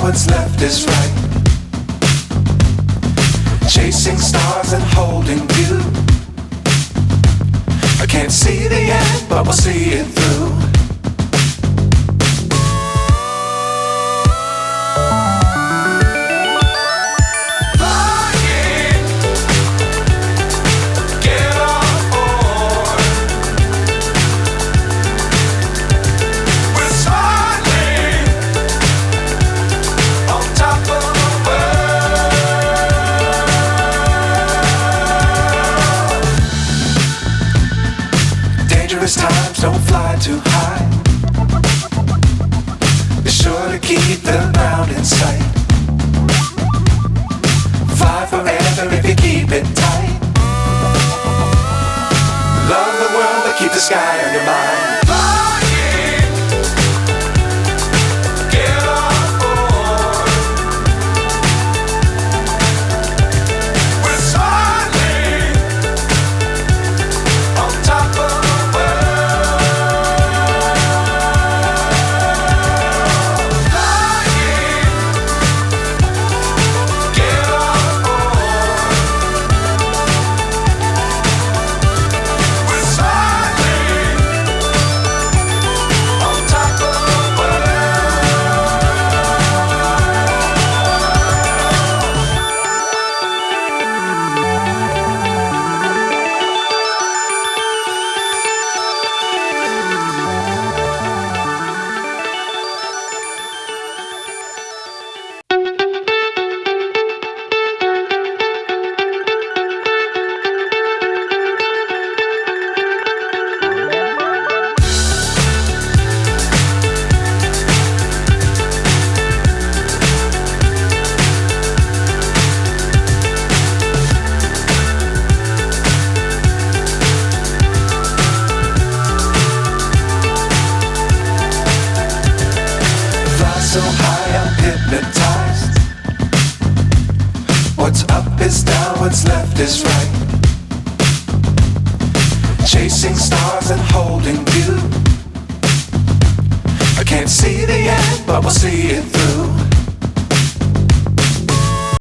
what's left is right. Chasing stars and holding you. I can't see the end, but we'll see it through. Times don't fly too high. Be sure to keep the ground in sight. Fly forever if you keep it tight. Love the world but keep the sky on your mind. So high I'm hypnotized. What's up is down, what's left is right. Chasing stars and holding you. I can't see the end, but we'll see it through.